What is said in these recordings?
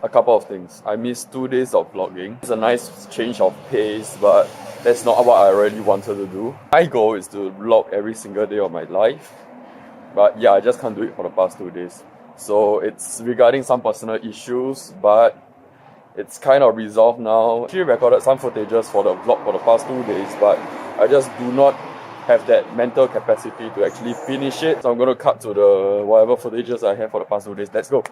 a couple of things. I missed 2 days of vlogging. It's a nice change of pace, but that's not what I really wanted to do. My goal is to vlog every single day of my life. But yeah, I just can't do it for the past 2 days. So it's regarding some personal issues, but it's kind of resolved now. I actually recorded some footages for the vlog for the past 2 days, but I just do not have that mental capacity to actually finish it. So I'm going to cut to the whatever footages I have for the past 2 days. Let's go!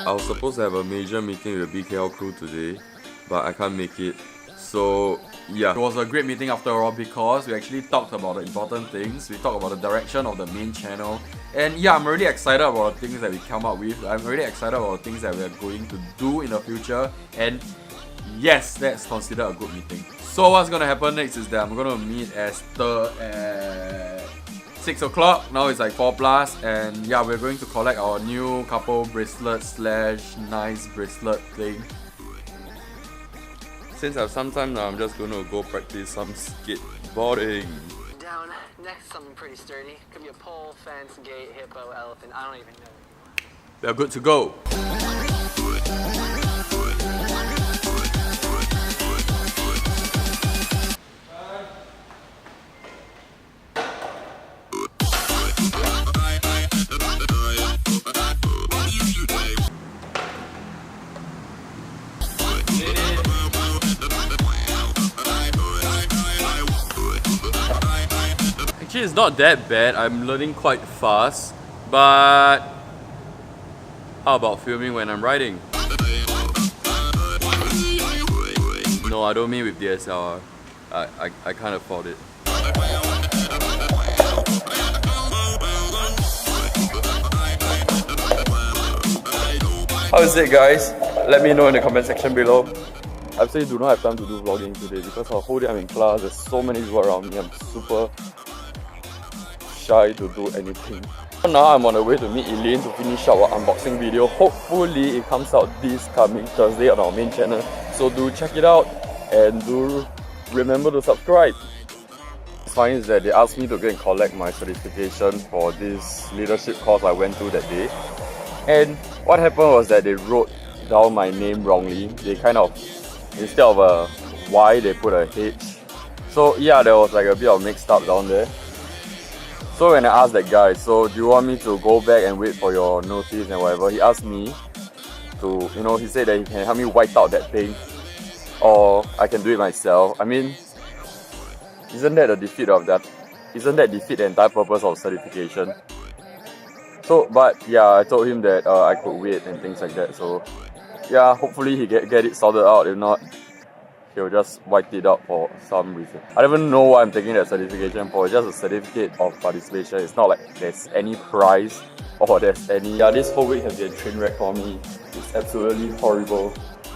I was supposed to have a major meeting with the BKL crew today, but I can't make it. So yeah, it was a great meeting after all because we actually talked about the important things. We talked about the direction of the main channel. And yeah, I'm really excited about the things that we come up with. I'm really excited about the things that we are going to do in the future. And yes, that's considered a good meeting. So what's going to happen next is that I'm going to meet Esther at 6 o'clock. Now it's like 4 plus. And yeah, we're going to collect our new couple bracelet slash nice bracelet thing. Since I have some time now, I'm just going to go practice some skateboarding. Down. Next, something pretty sturdy. Could be a pole, fence, gate, hippo, elephant. I don't even know. We're good to go. Actually, it's not that bad. I'm learning quite fast, but how about filming when I'm riding? No, I don't mean with DSLR. I can't afford it. How is it, guys? Let me know in the comment section below. I actually do not have time to do vlogging today because the whole day I'm in class. There's so many people around me. I'm super shy to do anything. Now I'm on the way to meet Elaine to finish our unboxing video. Hopefully it comes out this coming Thursday on our main channel. So do check it out and do remember to subscribe. What's funny is that they asked me to go and collect my certification for this leadership course I went to that day. And what happened was that they wrote down my name wrongly. They kind of, instead of a Y, they put a H. So yeah, there was like a bit of mixed up down there. So when I asked that guy, so do you want me to go back and wait for your notice and whatever, he asked me to, he said that he can help me wipe out that thing or I can do it myself. I mean, isn't that defeat the entire purpose of certification? So, but yeah, I told him that I could wait and things like that. So yeah, hopefully he get it sorted out. If not, he'll just wipe it out for some reason. I don't even know why I'm taking that certification for. It's just a certificate of participation. It's not like there's any prize or there's any... Yeah, this whole week has been a train wreck for me. It's absolutely horrible.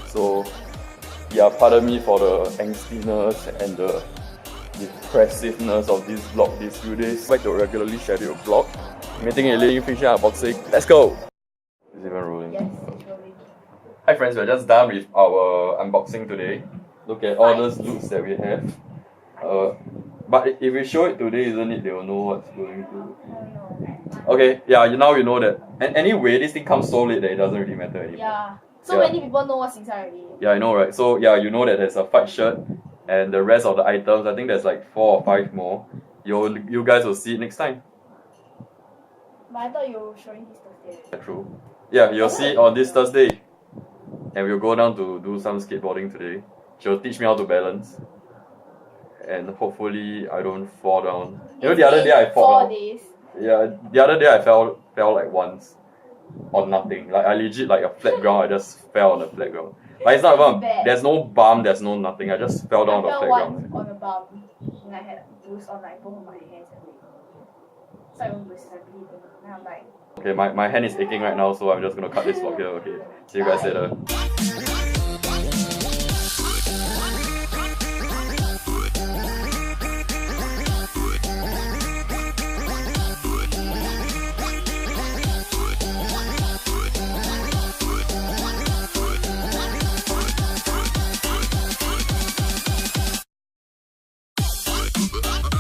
So yeah, pardon me for the angstiness and the depressiveness of this vlog these few days. Back to a regularly scheduled vlog. Meeting Elaine, finishing unboxing. Let's go! Is it even rolling? Yes, it's rolling. Hi friends, we're just done with our unboxing today. Look at all those looks that we have. But if we show it today, isn't it, they will know what's going to... Okay, yeah, now you know that. And anyway, this thing comes so late that it doesn't really matter anymore. Yeah. So many people know what's inside already. Yeah, I know, right? So yeah, you know that there's a fight shirt and the rest of the items. I think there's like 4 or 5 more. You guys will see it next time. But I thought you were showing this Thursday. Yeah, true. Yeah, you'll see it on this Thursday. And we'll go down to do some skateboarding today. She'll teach me how to balance. And hopefully I don't fall down. You know, the other day I fell. 4 days. Yeah, the other day I fell like once. On nothing. Like I legit like a flat ground, I just fell on the flat ground. Like it's not even, there's no bump, there's no nothing. I just fell down on the flat ground. On the bum. And I had a bruise on like both of my hands and legs. So I went bruises and bleeding. And I'm like... Okay, my hand is aching right now, so I'm just gonna cut this vlog here. Okay, see you guys later. Bye.